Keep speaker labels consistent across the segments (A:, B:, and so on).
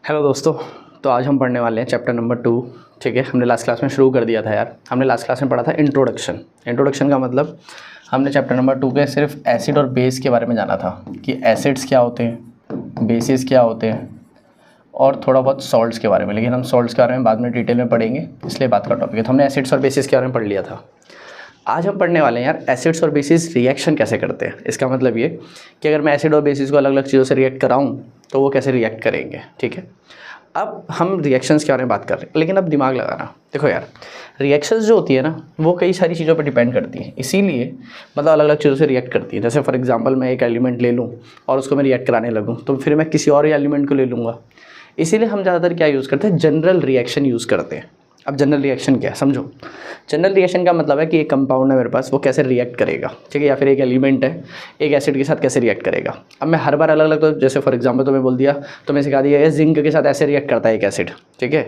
A: Hello दोस्तों। तो आज हम पढ़ने वाले हैं चैप्टर नंबर 2। ठीक है, हमने लास्ट क्लास में शुरू कर दिया था यार। हमने लास्ट क्लास में पढ़ा था इंट्रोडक्शन का मतलब हमने चैप्टर नंबर 2 के सिर्फ एसिड और बेस के बारे में जाना था कि एसिड्स क्या होते हैं, बेसिस क्या होते हैं और थोड़ा बहुत सॉल्ट्स के बारे में। लेकिन हम सॉल्ट्स के बारे में बाद में डिटेल में पढ़ेंगे, इसलिए बात का टॉपिक है। तो हमने एसिड्स और बेसिस के बारे में पढ़ लिया था। आज हम पढ़ने वाले हैं यार एसिड्स और बेसिस रिएक्शन कैसे करते हैं। इसका मतलब ये कि अगर मैं एसिड और बेसिस को अलग अलग चीज़ों से रिएक्ट कराऊँ तो वो कैसे रिएक्ट करेंगे। ठीक है, अब हम रिएक्शंस के बारे में बात कर रहे हैं, लेकिन अब दिमाग लगाना। देखो यार, रिएक्शंस जो होती है ना वो कई सारी चीज़ों पर डिपेंड करती हैं, इसीलिए मतलब अलग अलग चीज़ों से रिएक्ट करती है। जैसे फॉर एग्जांपल मैं एक एलिमेंट ले लूँ और उसको मैं रिएक्ट कराने लगूँ तो फिर मैं किसी और एलिमेंट को ले लूँगा। इसीलिए हम ज़्यादातर क्या यूज़ करते हैं, जनरल रिएक्शन यूज़ करते हैं। अब जनरल रिएक्शन क्या है समझो। जनरल रिएक्शन का मतलब है कि एक कंपाउंड है मेरे पास, वो कैसे रिएक्ट करेगा। ठीक है, या फिर एक एलिमेंट है एक एसिड के साथ कैसे रिएक्ट करेगा। अब मैं हर बार अलग अलग, तो जैसे फॉर एग्जांपल तुम्हें बोल दिया, तुम्हें सिखा दिया जिंक के साथ ऐसे रिएक्ट करता है एक एसिड। ठीक है,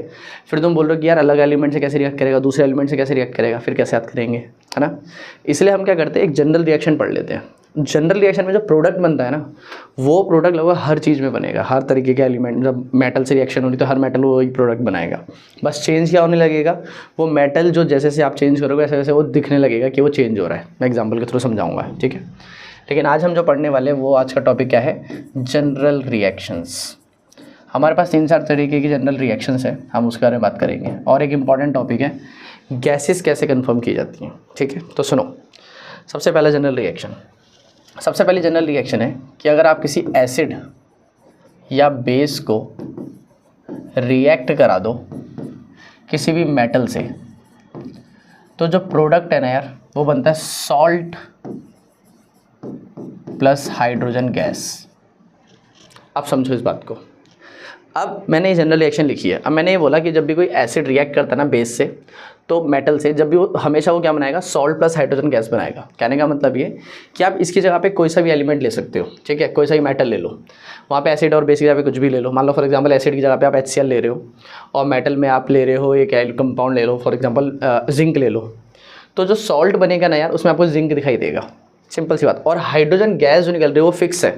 A: फिर तुम बोल रहे हो कि यार अलग एलिमेंट से कैसे रिएक्ट करेगा, दूसरे एलिमेंट से कैसे रिएक्ट करेगा, फिर कैसे याद करेंगे, है ना। इसलिए हम क्या करते हैं, एक जनरल रिएक्शन पढ़ लेते हैं। जनरल रिएक्शन में जो प्रोडक्ट बनता है ना वो प्रोडक्ट लगभग हर चीज़ में बनेगा। हर तरीके के एलिमेंट, जब मेटल से रिएक्शन होनी तो हर मेटल वो वही प्रोडक्ट बनाएगा। बस चेंज क्या होने लगेगा, वो मेटल जो जैसे जैसे आप चेंज करोगे वैसे वैसे वो दिखने लगेगा कि वो चेंज हो रहा है। मैं एग्जांपल के थ्रू समझाऊंगा। ठीक है, लेकिन आज हम जो पढ़ने वाले हैं वो आज का टॉपिक क्या है, जनरल रिएक्शंस। हमारे पास 3-4 तरीके की जनरल रिएक्शंस है, हम उसके बारे में बात करेंगे। और एक इंपॉर्टेंट टॉपिक है गैसेस कैसे कन्फर्म की जाती हैं। ठीक है, तो सुनो। सबसे पहला जनरल रिएक्शन, सबसे पहली जनरल रिएक्शन है कि अगर आप किसी एसिड या बेस को रिएक्ट करा दो किसी भी मेटल से तो जो प्रोडक्ट है ना यार वो बनता है सॉल्ट प्लस हाइड्रोजन गैस। अब समझो इस बात को। अब मैंने ये जनरल रिएक्शन लिखी है। अब मैंने ये बोला कि जब भी कोई एसिड रिएक्ट करता है ना बेस से तो मेटल से, जब भी वो हमेशा वो क्या बनाएगा, सॉल्ट प्लस हाइड्रोजन गैस बनाएगा। कहने का मतलब ये कि आप इसकी जगह पे कोई सा भी एलिमेंट ले सकते हो। ठीक है, कोई सा भी मेटल ले लो, वहाँ पे एसिड और बेस की जगह पे कुछ भी ले लो। मान लो फॉर एग्जांपल एसिड की जगह पे आप HCl ले रहे हो और मेटल में आप ले रहे हो एक कंपाउंड ले लो, फॉर एग्जाम्पल जिंक ले लो। तो जो सॉल्ट बनेगा ना यार उसमें आपको जिंक दिखाई देगा, सिंपल सी बात। और हाइड्रोजन गैस जो निकल रही है वो फिक्स है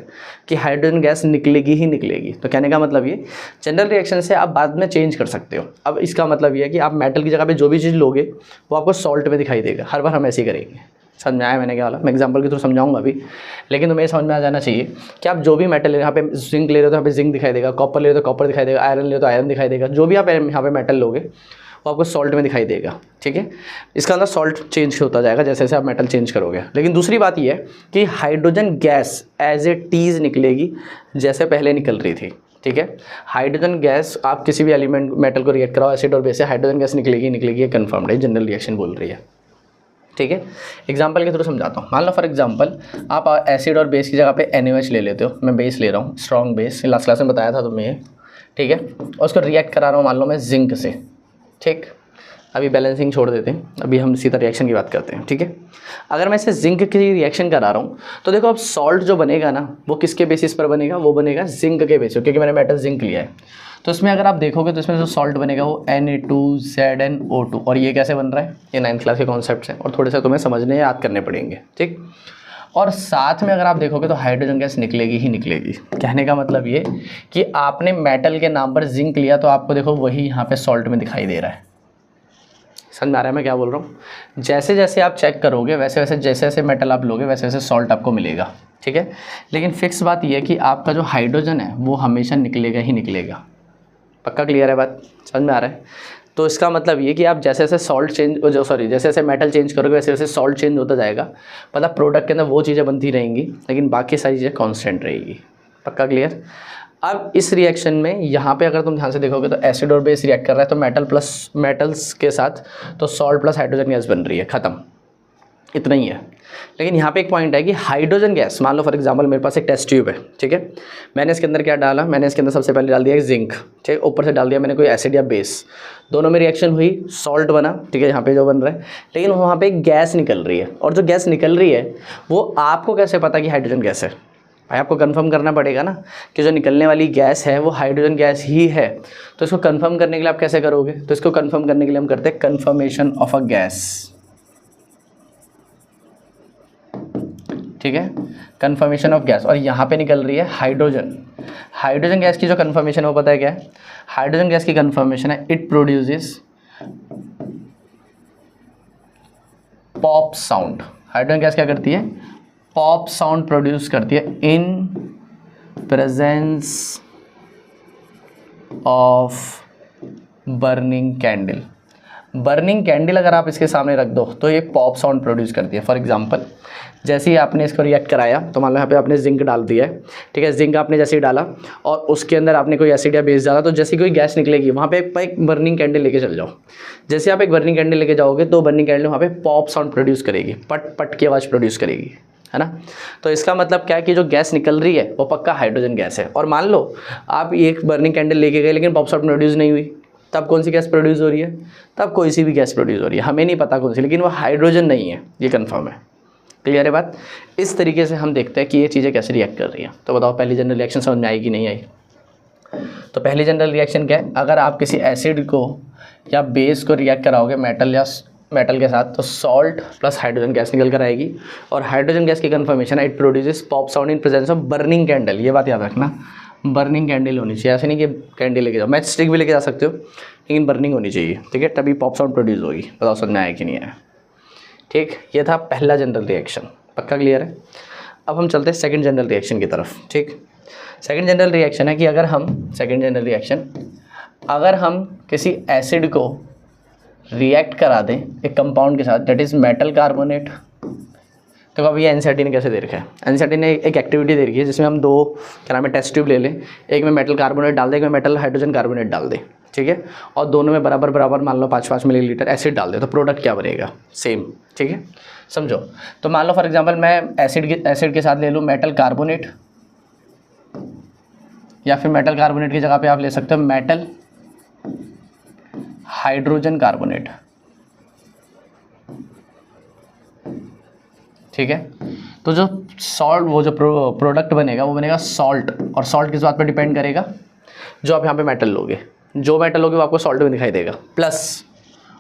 A: कि हाइड्रोजन गैस निकलेगी ही निकलेगी। तो कहने का मतलब ये जनरल रिएक्शन से आप बाद में चेंज कर सकते हो। अब इसका मतलब ये है कि आप मेटल की जगह पे जो भी चीज़ लोगे वो आपको सॉल्ट में दिखाई देगा। हर बार हम ऐसे ही करेंगे। समझ में आया मैंने क्या बोला? मैं एग्जांपल के थ्रू समझाऊंगा अभी, लेकिन तुम्हें समझ में आ जाना चाहिए कि आप जो भी मेटल यहाँ पे जिंक ले रहे हो तो यहाँ पे जिंक दिखाई देगा, कॉपर ले रहे हो तो कॉपर दिखाई देगा, आयरन ले रहे हो तो आयरन दिखाई देगा। जो भी आप यहाँ पे मेटल लोगे वो आपको सॉल्ट में दिखाई देगा। ठीक है, इसका अंदर सॉल्ट चेंज होता जाएगा जैसे जैसे आप मेटल चेंज करोगे। लेकिन दूसरी बात ये है कि हाइड्रोजन गैस एज ए टीज निकलेगी जैसे पहले निकल रही थी। ठीक है, हाइड्रोजन गैस आप किसी भी एलिमेंट मेटल को रिएक्ट कराओ एसिड और बेस से, हाइड्रोजन गैस निकलेगी निकलेगी, कन्फर्म्ड है, जनरल रिएक्शन बोल रही है। ठीक है, एग्जाम्पल के थ्रू समझाता हूँ। मान लो फॉर एग्जाम्पल आप एसिड और बेस की जगह पे NaOH ले लेते हो। मैं बेस ले रहा हूँ, स्ट्रॉन्ग बेस, लास्ट क्लास में बताया था तुम्हें ये। ठीक है, और उसको रिएक्ट करा रहा हूँ मान लो मैं जिंक से। ठीक, अभी बैलेंसिंग छोड़ देते हैं, अभी हम सीधा रिएक्शन की बात करते हैं। ठीक है, अगर मैं इसे जिंक की रिएक्शन करा रहा हूँ तो देखो अब सॉल्ट जो बनेगा ना वो किसके बेसिस पर बनेगा, वो बनेगा जिंक के बेसिस, क्योंकि मैंने मेटल जिंक लिया है। तो इसमें अगर आप देखोगे तो इसमें जो सॉल्ट बनेगा वो Na2ZnO2। और ये कैसे बन रहा है, ये 9th क्लास के कॉन्सेप्ट्स हैं और थोड़े से तुम्हें समझने याद करने पड़ेंगे। ठीक, और साथ में अगर आप देखोगे तो हाइड्रोजन गैस निकलेगी ही निकलेगी। कहने का मतलब ये कि आपने मेटल के नाम पर जिंक लिया तो आपको देखो वही यहाँ पे सॉल्ट में दिखाई दे रहा है। समझ में आ रहा है मैं क्या बोल रहा हूँ? जैसे जैसे आप चेक करोगे वैसे वैसे जैसे जैसे मेटल आप लोगे वैसे वैसे सॉल्ट आपको मिलेगा। ठीक है, लेकिन फिक्स बात यह है कि आपका जो हाइड्रोजन है वो हमेशा निकलेगा ही निकलेगा। पक्का क्लियर है बात, समझ में आ रहा है? तो इसका मतलब ये कि आप जैसे जैसे सॉल्ट चेंज जैसे जैसे मेटल चेंज करोगे वैसे वैसे सॉल्ट चेंज होता जाएगा। मतलब प्रोडक्ट के अंदर वो चीज़ें बनती रहेंगी लेकिन बाकी सारी चीज़ें कांस्टेंट रहेगी। पक्का क्लियर? अब इस रिएक्शन में यहाँ पे अगर तुम ध्यान से देखोगे तो एसिड और बेस रिएक्ट कर रहा है तो मेटल प्लस मेटल्स के साथ तो सॉल्ट प्लस हाइड्रोजन गैस बन रही है, ख़त्म, इतना ही है। लेकिन यहाँ पे एक पॉइंट है कि हाइड्रोजन गैस, मान लो फॉर एग्जांपल मेरे पास एक टेस्ट ट्यूब है। ठीक है, मैंने इसके अंदर क्या डाला, मैंने इसके अंदर सबसे पहले डाल दिया जिंक। ठीक है, ऊपर से डाल दिया मैंने कोई एसिड या बेस, दोनों में रिएक्शन हुई, सॉल्ट बना। ठीक है, यहाँ पे जो बन रहा है, लेकिन वहाँ पे गैस निकल रही है। और जो गैस निकल रही है वो आपको कैसे पता कि हाइड्रोजन गैस है? भाई आपको कंफर्म करना पड़ेगा ना कि जो निकलने वाली गैस है वो हाइड्रोजन गैस ही है। तो इसको कंफर्म करने के लिए आप कैसे करोगे? तो इसको कंफर्म करने के लिए हम करते हैं कंफर्मेशन ऑफ अ गैस। ठीक है, कन्फर्मेशन ऑफ गैस, और यहाँ पे निकल रही है हाइड्रोजन। हाइड्रोजन गैस की जो कन्फर्मेशन है वो पता है क्या है? हाइड्रोजन गैस की कन्फर्मेशन है it produces pop sound. Hydrogen gas क्या करती है? पॉप साउंड प्रोड्यूस करती है in presence of burning candle. Burning candle अगर आप इसके सामने रख दो तो ये पॉप साउंड प्रोड्यूस करती है। फॉर एग्जांपल, जैसे ही आपने इसको रिएक्ट कराया तो मान लो यहाँ पे आपने जिंक डाल दिया है, ठीक है, जिंक आपने जैसे ही डाला और उसके अंदर आपने कोई एसिड या बेस डाला, तो जैसे कोई गैस निकलेगी वहाँ पे एक बर्निंग कैंडल लेके चल जाओ। जैसे आप एक बर्निंग कैंडल लेके जाओगे तो बर्निंग कैंडल वहाँ पे पॉप साउंड प्रोड्यूस करेगी, पट पट की आवाज़ प्रोड्यूस करेगी, है ना। तो इसका मतलब क्या है कि जो गैस निकल रही है वो पक्का हाइड्रोजन गैस है। और मान लो आप एक बर्निंग कैंडल लेके गए लेकिन पॉप साउंड प्रोड्यूस नहीं हुई, तब कौन सी गैस प्रोड्यूस हो रही है? तब कोई सी भी गैस प्रोड्यूस हो रही है, हमें नहीं पता कौन सी, लेकिन वो हाइड्रोजन नहीं है, ये कंफर्म है। क्लियर है बात? इस तरीके से हम देखते हैं कि ये चीज़ें कैसे रिएक्ट कर रही हैं। तो बताओ पहली जनरल रिएक्शन समझ में आई कि नहीं आई? तो पहली जनरल रिएक्शन क्या है? अगर आप किसी एसिड को या बेस को रिएक्ट कराओगे मेटल के साथ तो सॉल्ट प्लस हाइड्रोजन गैस निकल कर आएगी, और हाइड्रोजन गैस की कन्फर्मेशन है it produces pop sound in presence of burning candle. ये बात याद रखना, बर्निंग कैंडल होनी चाहिए, ऐसे नहीं कि कैंडल लेके जाओ, मैच स्टिक भी लेके जा सकते हो लेकिन बर्निंग होनी चाहिए, ठीक है, तभी पॉप साउंड प्रोड्यूस होगी। बताओ समझ में आया कि नहीं आया? ठीक, ये था पहला जनरल रिएक्शन, पक्का क्लियर है? अब हम चलते हैं सेकंड जनरल रिएक्शन की तरफ। ठीक, सेकंड जनरल रिएक्शन है कि अगर हम किसी एसिड को रिएक्ट करा दें एक कंपाउंड के साथ, दैट इज़ मेटल कार्बोनेट। तो अभी एनसीईआरटी ने कैसे दे रखा है? एनसीईआरटी ने एक एक्टिविटी दे रखी है जिसमें हम दो क्या नाम है टेस्ट ट्यूब ले लें, एक में मेटल कार्बोनेट डाल दें, एक में मेटल हाइड्रोजन कार्बोनेट डाल दें, ठीक है, और दोनों में बराबर मान लो 5-5 मिलीलीटर एसिड डाल दें, तो प्रोडक्ट क्या बनेगा? सेम, ठीक है, समझो। तो मान लो फॉर एग्जांपल मैं एसिड के साथ ले लूँ मेटल कार्बोनेट, या फिर मेटल कार्बोनेट की जगह पे आप ले सकते हो मेटल हाइड्रोजन कार्बोनेट, ठीक है। तो जो सॉल्ट, वो जो प्रोडक्ट बनेगा वो बनेगा सॉल्ट, और सॉल्ट किस बात पर डिपेंड करेगा? जो आप यहाँ पे मेटल लोगे, जो मेटल लोगे वो आपको सॉल्ट में दिखाई देगा, प्लस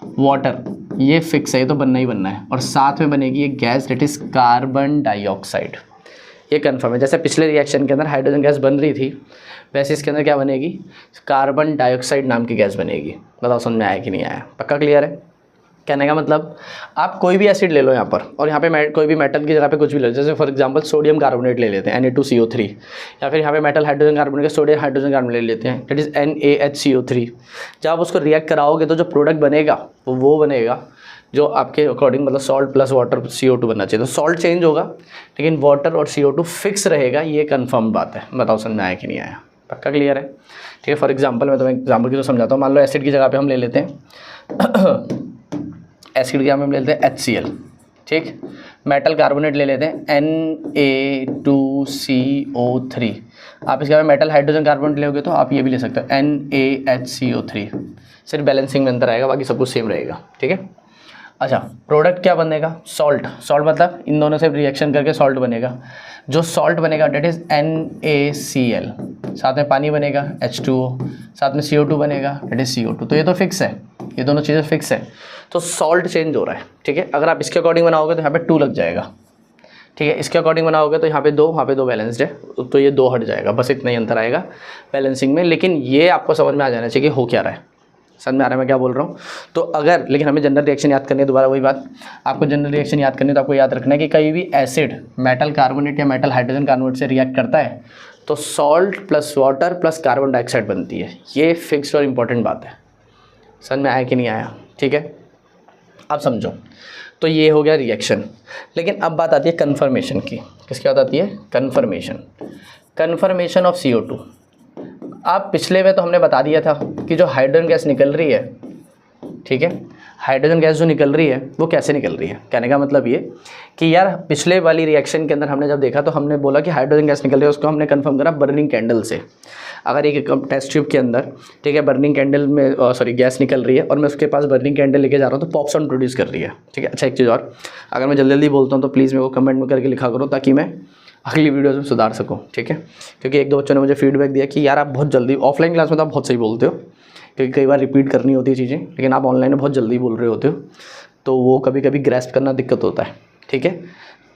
A: वाटर, ये फिक्स है, ये तो बनना ही बनना है, और साथ में बनेगी एक gas that is carbon dioxide. ये कन्फर्म है, जैसे पिछले रिएक्शन के अंदर हाइड्रोजन गैस बन रही थी वैसे इसके अंदर क्या बनेगी? कार्बन डाइऑक्साइड नाम की गैस बनेगी। बताओ समझ में आया कि नहीं आया? पक्का क्लियर है? कहने का मतलब आप कोई भी एसिड ले लो यहाँ पर, और यहाँ पे कोई भी मेटल की जगह पे कुछ भी ले लो, जैसे फॉर एग्जांपल सोडियम कार्बोनेट ले लेते हैं Na2CO3, या फिर यहाँ पे मेटल हाइड्रोजन कार्बोनेट का सोडियम हाइड्रोजन कार्बोनेट ले लेते हैं दैट इज़ NaHCO3। जब आप उसको रिएक्ट कराओगे तो जो प्रोडक्ट बनेगा वो बनेगा जो आपके अकॉर्डिंग, मतलब सॉल्ट प्लस वाटर CO2 बनना चाहिए। तो सॉल्ट चेंज होगा लेकिन वाटर और CO2 फिक्स रहेगा, ये कन्फर्म बात है। बताओ समझ में आया कि नहीं आया? पक्का क्लियर है? ठीक है, फॉर एग्जांपल मैं तुम्हें एग्जांपल की तो समझाता हूँ। मान लो एसिड की जगह पे हम ले लेते हैं एसिड की जगह पे हम ले लेते हैं HCl, ठीक। मेटल कार्बोनेट ले लेते हैं Na2CO3। आप इसके बाद मेटल हाइड्रोजन कार्बोनेट लोगे तो आप ये भी ले सकते हो NaHCO3। सिर्फ बैलेंसिंग में अंतर आएगा, बाकी सब कुछ सेम रहेगा, ठीक है। अच्छा, प्रोडक्ट क्या बनेगा? सॉल्ट। सॉल्ट मतलब इन दोनों से रिएक्शन करके सॉल्ट बनेगा। जो सॉल्ट बनेगा डेट इज़ NaCl, साथ में पानी बनेगा H2O, साथ में CO2 बनेगा डेट इज़ CO2। तो ये तो फिक्स है, ये दोनों चीज़ें फिक्स है। तो सॉल्ट चेंज हो रहा है, ठीक है। अगर आप इसके अकॉर्डिंग बनाओगे तो यहाँ पे 2 लग जाएगा, ठीक है। इसके अकॉर्डिंग बनाओगे तो यहाँ पे 2, वहाँ पे 2 बैलेंस्ड है, तो ये 2 हट जाएगा, बस इतना ही अंतर आएगा बैलेंसिंग में। लेकिन ये आपको समझ में आ जाना चाहिए कि हो क्या रहा है। समझ में आ रहा है मैं क्या बोल रहा हूँ? तो अगर, लेकिन हमें जनरल रिएक्शन याद करनी है, दोबारा वही बात, आपको जनरल रिएक्शन याद करनी है तो आपको याद रखना है कि कहीं भी एसिड मेटल कार्बोनेट या मेटल हाइड्रोजन कार्बोनेट से रिएक्ट करता है तो salt plus water plus carbon dioxide बनती है। ये फिक्स्ड और इम्पॉर्टेंट बात है। समझ में आया कि नहीं आया? ठीक है, अब समझो। तो ये हो गया रिएक्शन। लेकिन अब बात आती है कन्फर्मेशन की। किसकी बात आती है? Confirmation of CO2। आप पिछले में तो हमने बता दिया था कि जो हाइड्रोजन गैस निकल रही है, ठीक है, हाइड्रोजन गैस जो निकल रही है वो कैसे निकल रही है। कहने का मतलब ये कि यार पिछले वाली रिएक्शन के अंदर हमने जब देखा तो हमने बोला कि हाइड्रोजन गैस निकल रही है, उसको हमने कंफर्म करा बर्निंग कैंडल से। अगर एक टेस्ट ट्यूब के अंदर, ठीक है, बर्निंग कैंडल में गैस निकल रही है और मैं उसके पास बर्निंग कैंडल लेके जा रहा हूँ तो पॉप साउंड प्रोड्यूस कर रही है, ठीक है। अच्छा, एक चीज़ और, अगर मैं जल्दी जल्दी बोलता हूँ तो प्लीज़ मेरे को कमेंट में करके लिखा करो ताकि मैं अगली वीडियोज़ में सुधार सकूँ, ठीक है। क्योंकि 1-2 बच्चों ने मुझे फीडबैक दिया कि यार आप बहुत जल्दी, ऑफलाइन क्लास में तो आप बहुत सही बोलते हो क्योंकि कई बार रिपीट करनी होती है चीज़ें, लेकिन आप ऑनलाइन में बहुत जल्दी बोल रहे होते हो तो वो कभी कभी ग्रैस्प करना दिक्कत होता है, ठीक है।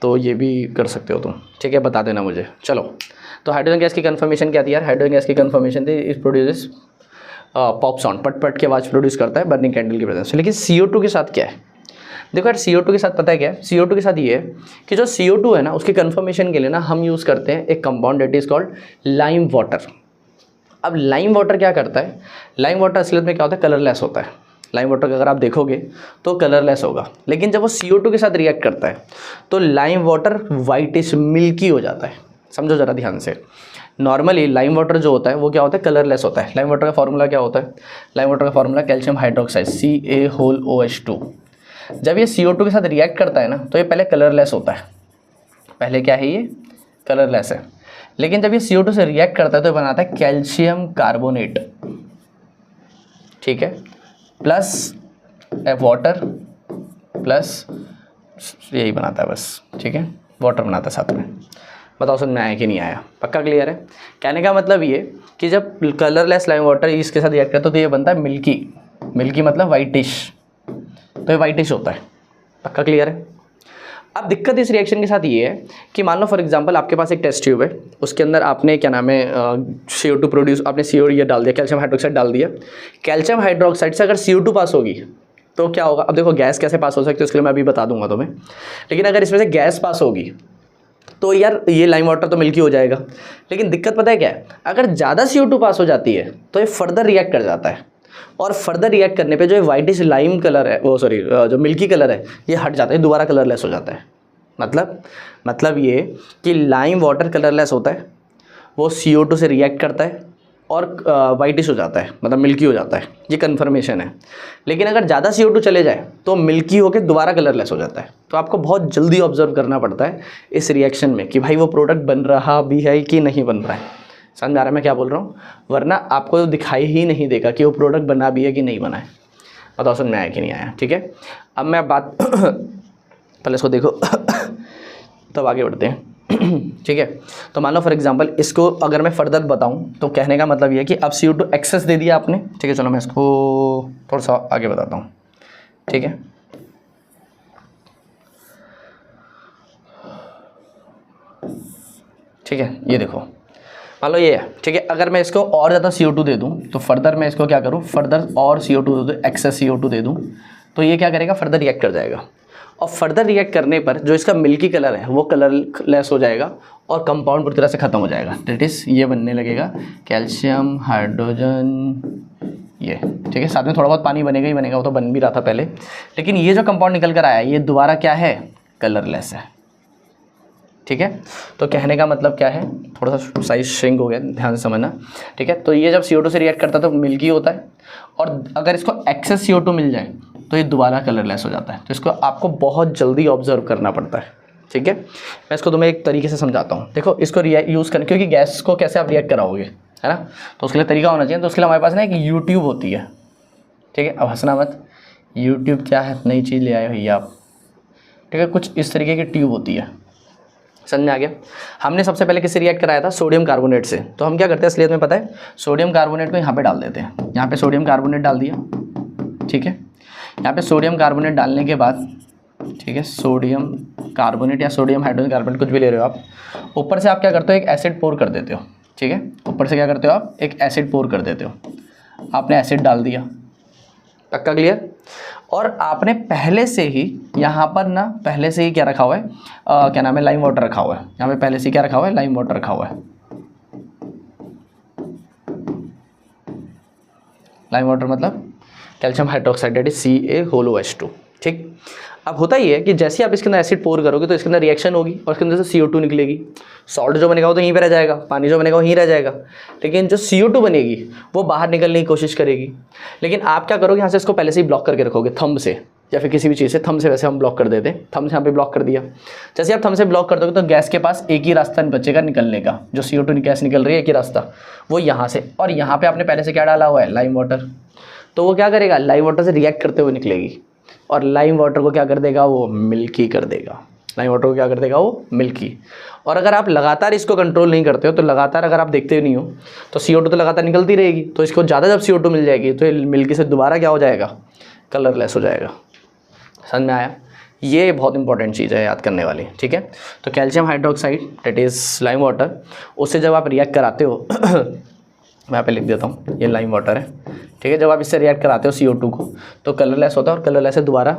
A: तो ये भी कर सकते हो तुम, ठीक है, बता देना मुझे। चलो, तो हाइड्रोजन गैस की कन्फर्मेशन क्या थी यार? हाइड्रोजन गैस की कन्फर्मेशन थी इट प्रोड्यूसेस पॉप साउंड, पट पट की आवाज़ प्रोड्यूस करता है बर्निंग कैंडल की प्रेजेंस। लेकिन CO2 के साथ क्या है? देखो यार, CO2 के साथ पता है क्या है? CO2 के साथ ये है कि जो CO2 है ना, उसकी कन्फर्मेशन के लिए ना हम यूज़ करते हैं एक compound that is called lime water. अब लाइम वाटर क्या करता है? लाइम वाटर असलियत में क्या होता है? कलरलेस होता है। लाइम वाटर का अगर आप देखोगे तो कलरलेस होगा, लेकिन जब वो CO2 के साथ रिएक्ट करता है तो लाइम वाटर वाइटिश मिल्की हो जाता है। समझो ज़रा ध्यान से। नॉर्मली लाइम वाटर जो होता है वो क्या होता है? कलरलेस होता है। लाइम वाटर का फॉर्मूला क्या होता है? लाइम वाटर का फॉर्मूला कैल्शियम हाइड्रोक्साइड CaOH2। जब ये CO2 के साथ रिएक्ट करता है ना तो ये पहले कलरलेस होता है। पहले क्या है? ये कलरलेस है। लेकिन जब ये CO2 से रिएक्ट करता है तो ये बनाता है कैल्शियम कार्बोनेट, ठीक है, प्लस वाटर, प्लस यही बनाता है बस, ठीक है, वाटर बनाता है साथ में। बताओ समझ में आया कि नहीं आया? पक्का क्लियर है? कहने का मतलब ये कि जब कलरलेस लाइम वाटर इसके साथ रिएक्ट करता है तो ये बनता है मिल्की। मिल्की मतलब वाइटिश, तो ये वाइटिश होता है। पक्का क्लियर है? अब दिक्कत इस रिएक्शन के साथ ये है कि मान लो फॉर एग्जांपल आपके पास एक टेस्ट ट्यूब है, उसके अंदर आपने क्या नाम है CO2 प्रोड्यूस, आपने CO ये डाल दिया, कैल्शियम हाइड्रोक्साइड डाल दिया। कैल्शियम हाइड्रोक्साइड से अगर CO2 पास होगी तो क्या होगा? अब देखो गैस कैसे पास हो सकती है उसके लिए मैं अभी बता दूंगा तुम्हें, लेकिन अगर इसमें से गैस पास होगी तो यार ये लाइम वाटर तो मिल्की हो जाएगा। लेकिन दिक्कत पता है क्या है? अगर ज़्यादा CO2 पास हो जाती है तो ये फर्दर रिएक्ट कर जाता है, और फर्दर रिएक्ट करने पे जो वाइटिश लाइम कलर है, वो सॉरी जो मिल्की कलर है, ये हट जाता है, दोबारा कलरलेस हो जाता है। मतलब ये कि लाइम वाटर कलरलेस होता है, वो CO2 से रिएक्ट करता है और वाइटिश हो जाता है, मतलब मिल्की हो जाता है। ये कन्फर्मेशन है। लेकिन अगर ज़्यादा CO2 चले जाए तो मिल्की होकर दोबारा कलरलेस हो जाता है। तो आपको बहुत जल्दी ऑब्जर्व करना पड़ता है इस रिएक्शन में कि भाई वो प्रोडक्ट बन रहा भी है कि नहीं बन रहा है। समझ में आ रहा है मैं क्या बोल रहा हूँ? वरना आपको दिखाई ही नहीं देगा कि वो प्रोडक्ट बना भी है कि नहीं बना है। बताओ समझ में आया कि नहीं आया? ठीक है, अब मैं बात पहले इसको देखो तब आगे बढ़ते हैं। ठीक है, तो मान लो फॉर एग्जांपल इसको अगर मैं फर्दर बताऊं तो कहने का मतलब ये है कि अब CO2 एक्सेस दे दिया आपने, ठीक है। चलो मैं इसको थोड़ा सा आगे बताता हूँ, ठीक है। ठीक है, ये देखो मान लो ये है, ठीक है। अगर मैं इसको और ज़्यादा CO2 दे दूँ तो फर्दर मैं इसको क्या करूँ, फर्दर और CO2 दे दूँ, एक्सेस CO2 दे दूँ तो ये क्या करेगा, फर्दर रिएक्ट कर जाएगा। और फर्दर रिएक्ट करने पर जो इसका मिल्की कलर है वो कलरलेस हो जाएगा और कंपाउंड पूरी तरह से ख़त्म हो जाएगा। दैट इज़ ये बनने लगेगा कैल्शियम हाइड्रोजन, ये ठीक है। साथ में थोड़ा बहुत पानी बनेगा ही बनेगा, वो तो बन भी रहा था पहले। लेकिन ये जो कंपाउंड निकल कर आया ये दोबारा क्या है, कलरलेस है। ठीक है, तो कहने का मतलब क्या है, थोड़ा सा साइज श्रिंक हो गया, ध्यान से समझना। ठीक है, तो ये जब CO2 से रिएक्ट करता है तो मिल्की होता है, और अगर इसको एक्सेस CO2 मिल जाए तो ये दोबारा कलरलेस हो जाता है। तो इसको आपको बहुत जल्दी ऑब्जर्व करना पड़ता है। ठीक है, मैं इसको तुम्हें एक तरीके से समझाता हूँ। देखो इसको यूज़ करने, क्योंकि गैस को कैसे आप रिएक्ट कराओगे, है ना, तो उसके लिए तरीका होना चाहिए। तो उसके लिए हमारे पास ना एक यूट्यूब होती है, ठीक है। अब हंसना मत, यूट्यूब क्या है, नई चीज़ ले आए भैया आप, ठीक है। कुछ इस तरीके की ट्यूब होती है, समझ में आ गया। हमने सबसे पहले किससे रिएक्ट कराया था, सोडियम कार्बोनेट से। तो हम क्या करते हैं असलियत में पता है, सोडियम कार्बोनेट को यहाँ पे डाल देते हैं। यहाँ पे सोडियम कार्बोनेट डाल दिया, ठीक है। यहाँ पे सोडियम कार्बोनेट डालने के बाद, ठीक है, सोडियम कार्बोनेट या सोडियम हाइड्रोजन कार्बोनेट कुछ भी ले रहे हो आप, ऊपर से आप क्या करते हो, एक एसिड पोर कर देते हो। ठीक है, ऊपर से क्या करते हो आप, एक एसिड पोर कर देते हो। आपने एसिड डाल दिया, पक्का क्लियर। और आपने पहले से ही यहाँ पर ना, पहले से ही क्या रखा हुआ है, क्या नाम है, लाइम वाटर रखा हुआ है। यहाँ पे पहले से क्या रखा हुआ है, लाइम वाटर रखा हुआ है। लाइम वाटर मतलब calcium hydroxide, that is CaOH2। ठीक, अब होता ही है कि जैसे ही आप इसके अंदर एसिड पोर करोगे तो इसके अंदर रिएक्शन होगी और इसके अंदर से CO2 निकलेगी। सॉल्ट जो बनेगा वो तो यहीं पे रह जाएगा, पानी जो बनेगा वो यहीं रह जाएगा, लेकिन जो CO2 बनेगी वो बाहर निकलने की कोशिश करेगी। लेकिन आप क्या करोगे, यहाँ से इसको पहले से ही ब्लॉक करके रखोगे, थंब से या फिर किसी भी चीज़ से। थंब से वैसे हम ब्लॉक कर देते हैं, थंब से यहाँ पे ब्लॉक कर दिया। जैसे आप थंब से ब्लॉक कर दोगे तो गैस के पास एक ही रास्ता बचेगा निकलने का, जो CO2 गैस निकल रही है एक ही रास्ता, वो यहाँ से। और यहाँ पे आपने पहले से क्या डाला हुआ है, लाइम वाटर। तो वो क्या करेगा, लाइम वाटर से रिएक्ट करते हुए निकलेगी और लाइम वाटर को क्या कर देगा, वो मिल्की कर देगा। लाइम वाटर को क्या कर देगा, वो मिल्की। और अगर आप लगातार इसको कंट्रोल नहीं करते हो तो लगातार अगर आप देखते नहीं हो तो CO2 तो लगातार निकलती रहेगी। तो इसको ज़्यादा जब CO2 मिल जाएगी तो ये मिल्की से दोबारा क्या हो जाएगा, कलरलेस हो जाएगा। समझ में आया? ये बहुत इंपॉर्टेंट चीज़ है याद करने वाली, ठीक है। तो calcium hydroxide that is lime water, उससे जब आप रिएक्ट कराते हो मैं यहाँ पे लिख देता हूँ, ये लाइम वाटर है, ठीक है। जब आप इससे रिएक्ट कराते हो CO2 को तो कलरलेस होता है, और कलरलेस से दोबारा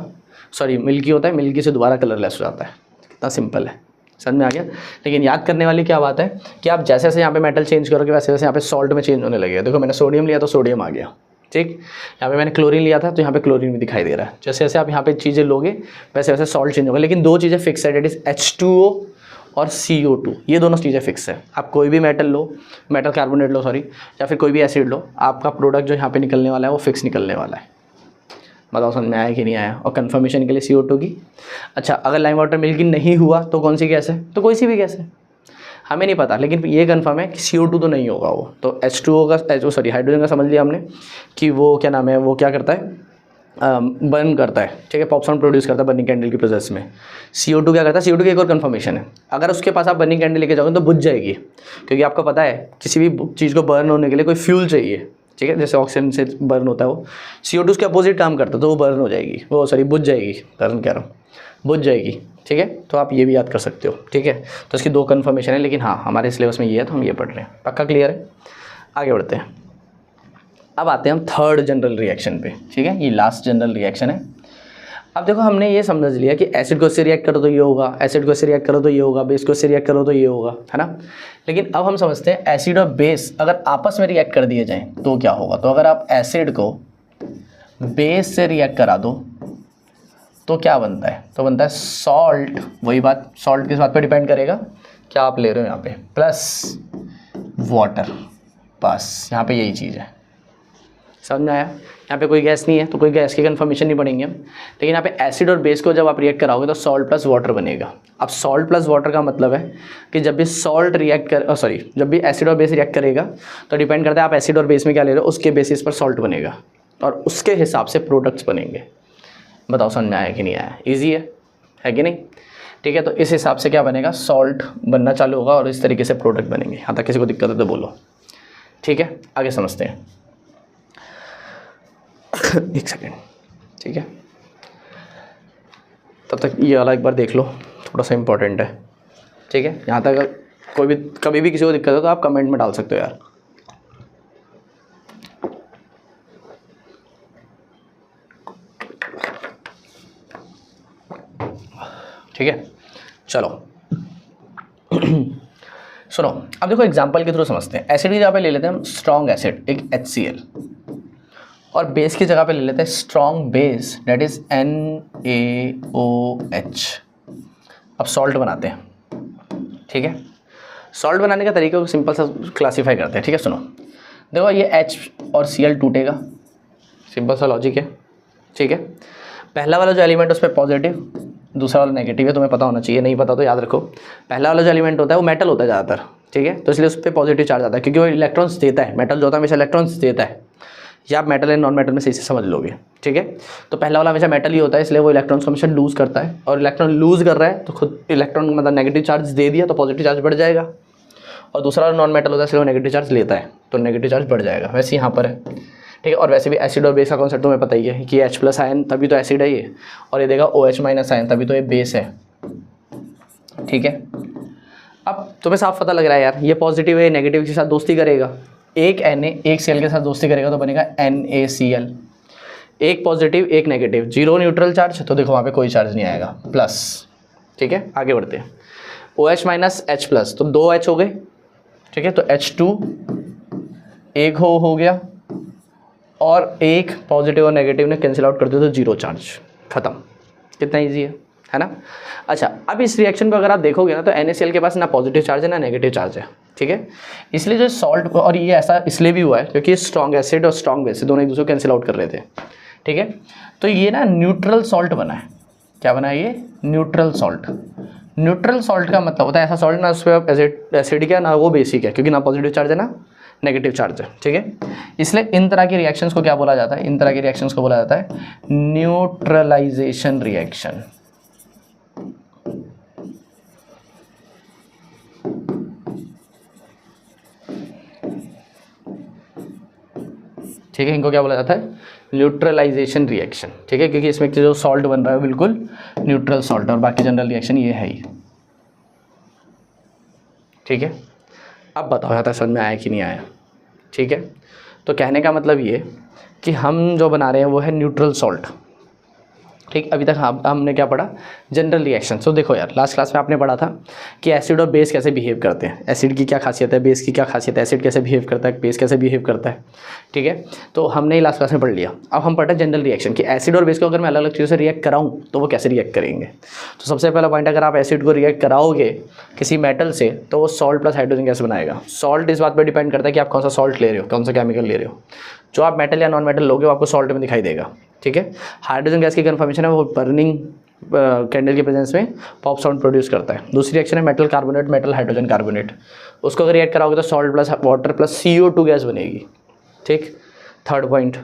A: मिल्की होता है, मिल्की से दोबारा कलरलेस हो जाता है। कितना सिंपल है, समझ में आ गया। लेकिन याद करने वाली क्या बात है कि आप जैसे जैसे यहाँ पे मेटल चेंज करोगे वैसे वैसे यहाँ पे सॉल्ट में चेंज होने लगेगा। देखो मैंने सोडियम लिया तो सोडियम आ गया, ठीक। यहाँ पे मैंने क्लोरीन लिया था तो यहाँ पे क्लोरीन भी दिखाई दे रहा है। जैसे जैसे आप यहाँ पे चीज़ें लोगे वैसे वैसे सॉल्ट चेंज होगा। लेकिन दो चीज़ें फिक्स है, डेट इज़ H2O और CO2, ये दोनों चीज़ें फिक्स है। आप कोई भी मेटल लो, मेटल कार्बोनेट लो सॉरी, या फिर कोई भी एसिड लो, आपका प्रोडक्ट जो यहाँ पे निकलने वाला है वो फिक्स निकलने वाला है। बताओ समझ में आया कि नहीं आया। और कन्फर्मेशन के लिए CO2 की। अच्छा, अगर लाइम वाटर मिल्किंग नहीं हुआ तो कौन सी गैस है, तो कोई सी भी गैस है, हमें नहीं पता, लेकिन ये कंफर्म है कि CO2 तो नहीं होगा वो। तो H2O का हाइड्रोजन का समझ लिया हमने कि वो क्या नाम है, वो क्या करता है, बर्न करता है, ठीक है, पॉप साउंड प्रोड्यूस करता है बर्निंग कैंडल की प्रोसेस में। CO2 क्या करता है, CO2 की एक और कन्फर्मेशन है, अगर उसके पास आप बर्निंग कैंडल लेके जाओगे तो बुझ जाएगी, क्योंकि आपको पता है किसी भी चीज़ को बर्न होने के लिए कोई फ्यूल चाहिए, ठीक है। जैसे ऑक्सीजन से बर्न होता है वो, CO2 उसके अपोजिट काम करता है, तो वो बर्न हो जाएगी, वो बुझ जाएगी, बर्न कह रहा हूँ, बुझ जाएगी, ठीक है। तो आप ये भी याद कर सकते हो, ठीक है। तो इसकी दो कन्फर्मेशन है, लेकिन हाँ हमारे सिलेबस में ये है तो हम ये पढ़ रहे हैं। पक्का क्लियर है, आगे बढ़ते हैं। अब आते हैं हम थर्ड जनरल रिएक्शन पे, ठीक है, ये लास्ट जनरल रिएक्शन है। अब देखो हमने ये समझ लिया कि एसिड को इससे रिएक्ट करो तो ये होगा, एसिड को इससे रिएक्ट करो तो ये होगा, बेस को इससे रिएक्ट करो तो ये होगा, है ना। लेकिन अब हम समझते हैं एसिड और बेस अगर आपस में रिएक्ट कर दिए जाएं तो क्या होगा। तो अगर आप एसिड को बेस से रिएक्ट करा दो तो क्या बनता है, तो बनता है सॉल्ट। वही बात, सॉल्ट किस बात पे डिपेंड करेगा, क्या आप ले रहे हो यहाँ पे, प्लस वाटर, बस यहाँ पे यही चीज़ है। समझ में आया। यहाँ पे कोई गैस नहीं है तो कोई गैस की कन्फर्मेशन नहीं पड़ेंगे हम, लेकिन यहाँ पे एसिड और बेस को जब आप रिएक्ट कराओगे तो सॉल्ट प्लस वाटर बनेगा। अब सॉल्ट प्लस वाटर का मतलब है कि जब भी सॉल्ट रिएक्ट जब भी एसिड और बेस रिएक्ट करेगा तो डिपेंड करता है आप एसिड और बेस में क्या ले रहे हो, उसके बेसिस पर सॉल्ट बनेगा और उसके हिसाब से प्रोडक्ट्स बनेंगे। बताओ समझ में आया कि नहीं आया, ईजी है कि नहीं, ठीक है। तो इस हिसाब से क्या बनेगा, सॉल्ट बनना चालू होगा और इस तरीके से प्रोडक्ट बनेंगे। यहाँ तक किसी को दिक्कत है तो बोलो, ठीक है। आगे समझते हैं एक सेकेंड, ठीक है। तब तक ये वाला एक बार देख लो, थोड़ा सा इंपॉर्टेंट है, ठीक है। यहाँ तक कोई भी कभी भी किसी को दिक्कत हो तो आप कमेंट में डाल सकते हो यार। ठीक है, चलो सुनो। अब देखो एग्जांपल के थ्रू समझते हैं। एसिड की जगह पे ले लेते हैं हम स्ट्रॉन्ग एसिड, एक HCl, और बेस की जगह पे ले लेते हैं strong base, that is NaOH। अब सॉल्ट बनाते हैं, ठीक है। सॉल्ट बनाने का तरीका को सिंपल सा क्लासीफाई करते हैं, ठीक है। सुनो, देखो ये H और Cl टूटेगा, सिंपल सा लॉजिक है, ठीक है। पहला वाला जो एलिमेंट उस पर पॉजिटिव, दूसरा वाला नेगेटिव है, तुम्हें पता होना चाहिए, नहीं पता तो याद रखो। पहला वाला जो एलिमेंट होता है वो मेटल होता है ज़्यादातर, ठीक है, तो इसलिए उस पर पॉजिटिव चार्ज आता है क्योंकि वो इलेक्ट्रॉन्स देता है। मेटल जो होता है हमेशा इलेक्ट्रॉन्स देता है, या आप मेटल एंड नॉन मेटल में सही से समझ लोगे, ठीक है। तो पहला वाला हमेशा मेटल ही होता है, इसलिए वो इलेक्ट्रॉन्स को हमेशा लूज़ करता है, और इलेक्ट्रॉन लूज़ कर रहा है तो खुद इलेक्ट्रॉन मतलब नेगेटिव चार्ज दे दिया तो पॉजिटिव चार्ज बढ़ जाएगा। और दूसरा वाला नॉन मेटल होता है, इसलिए वो नेगेटिव चार्ज लेता है तो नेगेटिव चार्ज बढ़ जाएगा। वैसे यहाँ पर है, ठीक है। और वैसे भी एसिड और बेस का कॉन्सेप्ट तुम्हें पता ही है कि H+ आयन तभी तो एसिड है ये, और ये देगा OH- आयन तभी तो ये बेस है, ठीक है। अब तुम्हें साफ पता लग रहा है यार, ये पॉजिटिव है, नेगेटिव के साथ दोस्ती करेगा, एक Na एक Cl के साथ दोस्ती करेगा तो बनेगा NaCl। एक पॉजिटिव एक नेगेटिव, जीरो न्यूट्रल चार्ज, तो देखो वहाँ पे कोई चार्ज नहीं आएगा, प्लस, ठीक है। आगे बढ़ते हैं। OH- H+, तो 2 H हो गए, ठीक है। तो H2 एक हो गया, और एक पॉजिटिव और नेगेटिव ने कैंसिल आउट कर दिया तो जीरो चार्ज, खत्म। कितना ईजी है ना। अच्छा, अब इस रिएक्शन को अगर आप देखोगे ना तो NaCl के पास ना पॉजिटिव चार्ज है ना नेगेटिव चार्ज है, ठीक है। इसलिए जो सॉल्ट, और ये ऐसा इसलिए भी हुआ है क्योंकि स्ट्रॉन्ग एसिड और स्ट्रॉन्ग बेस दोनों एक दूसरे को कैंसिल आउट कर रहे थे, ठीक है। तो ये ना न्यूट्रल सॉल्ट बना है। क्या बना है ये, न्यूट्रल सॉल्ट। न्यूट्रल सॉल्ट का मतलब होता है ऐसा सॉल्ट ना उस पर एसिडिक है ना वो बेसिक है, क्योंकि ना पॉजिटिव चार्ज है ना नेगेटिव चार्ज है, ठीक है। इसलिए इन तरह की रिएक्शंस को क्या बोला जाता है, इन तरह की रिएक्शंस को बोला जाता है न्यूट्रलाइजेशन रिएक्शन। ठीक है, इनको क्या बोला जाता है, न्यूट्रलाइजेशन रिएक्शन। ठीक है, क्योंकि इसमें जो सॉल्ट बन रहा है बिल्कुल न्यूट्रल सॉल्ट, और बाकी जनरल रिएक्शन ये है ही। ठीक है, अब बताओ यहाँ तक समझ में आया कि नहीं आया। ठीक है, तो कहने का मतलब ये कि हम जो बना रहे हैं वो है न्यूट्रल सॉल्ट। ठीक, अभी तक हमने क्या पढ़ा, जनरल रिएक्शन। तो देखो यार, लास्ट क्लास में आपने पढ़ा था कि एसिड और बेस कैसे बिहेव करते हैं, एसिड की क्या खासियत है, बेस की क्या खासियत है, एसिड कैसे बिहेव करता है, बेस कैसे बिहेव करता है। ठीक है, तो हमने लास्ट क्लास में पढ़ लिया। अब हम पढ़ते हैं जनरल रिएक्शन कि एसिड और बेस को अगर मैं अलग अलग चीज़ों से रिएक्ट कराऊँ तो वो कैसे रिएक्ट करेंगे। तो सबसे पहला पॉइंट, अगर आप एसिड को रिएक्ट कराओगे किसी मेटल से तो वो सॉल्ट प्लस हाइड्रोजन गैस बनाएगा। सॉल्ट इस बात पर डिपेंड करता है कि आप कौन सा सॉल्ट ले रहे हो, कौन सा केमिकल ले रहे हो। जो आप मेटल या नॉन मेटल लोगे वो आपको सॉल्ट में दिखाई देगा। ठीक है, हाइड्रोजन गैस की कन्फर्मेशन है वो बर्निंग कैंडल के प्रेजेंस में पॉप साउंड प्रोड्यूस करता है। दूसरी रिएक्शन है metal carbonate, metal hydrogen carbonate, उसको अगर रिएक्ट कराओगे तो salt plus water plus CO2 gas बनेगी। ठीक, थर्ड पॉइंट,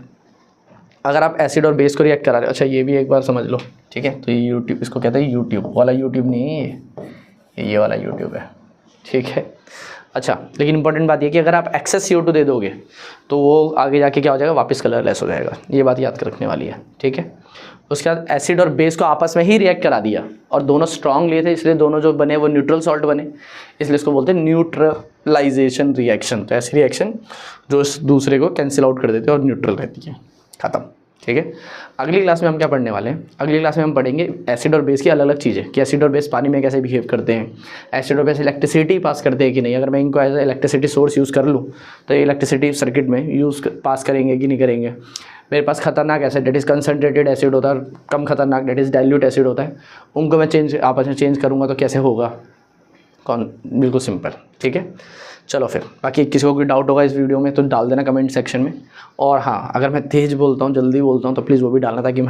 A: अगर आप एसिड और बेस को रिएक्ट करा रहे हो, अच्छा ये भी एक बार समझ लो। ठीक है, तो ये यूट्यूब, इसको कहते हैं यूट्यूब वाला, यूट्यूब नहीं है ये वाला यूट्यूब है। ठीक है, अच्छा, लेकिन इंपॉर्टेंट बात ये कि अगर आप एक्सेस CO2 दे दोगे तो वो आगे जाके क्या हो जाएगा, वापस कलरलेस हो जाएगा। ये बात याद रखने वाली है। ठीक है, उसके बाद एसिड और बेस को आपस में ही रिएक्ट करा दिया और दोनों स्ट्रॉन्ग लिए थे, इसलिए दोनों जो बने वो न्यूट्रल सॉल्ट बने, इसलिए इसको बोलते हैं न्यूट्रलाइजेशन रिएक्शन। तो ऐसी रिएक्शन जो इस दूसरे को कैंसिल आउट कर देते हैं और न्यूट्रल रहती है, ख़त्म। ठीक है, अगली क्लास में हम क्या पढ़ने वाले हैं, अगली क्लास में हम पढ़ेंगे एसिड और बेस की अलग अलग चीज़ें कि एसिड और बेस पानी में कैसे बिहेव करते हैं, एसिड और बेस इलेक्ट्रिसिटी पास करते हैं कि नहीं। अगर मैं इनको as a electricity source use कर लूँ तो ये इलेक्ट्रिसिटी सर्किट में पास करेंगे कि नहीं करेंगे। मेरे पास खतरनाक acid that is concentrated acid होता है, कम खतरनाक डेट इज़ डाइल्यूट एसिड होता है, उनको मैं आपस में चेंज करूँगा तो कैसे होगा, कौन, बिल्कुल सिंपल। ठीक है, चलो फिर बाकी किसी को कोई डाउट होगा इस वीडियो में तो डाल देना कमेंट सेक्शन में। और हाँ, अगर मैं तेज़ बोलता हूँ, जल्दी बोलता हूँ तो प्लीज़ वो भी डालना ताकि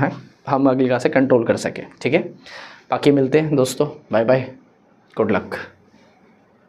A: हम अगली क्लास से कंट्रोल कर सकें। ठीक है, बाकी मिलते हैं दोस्तों, बाय बाय, गुड लक।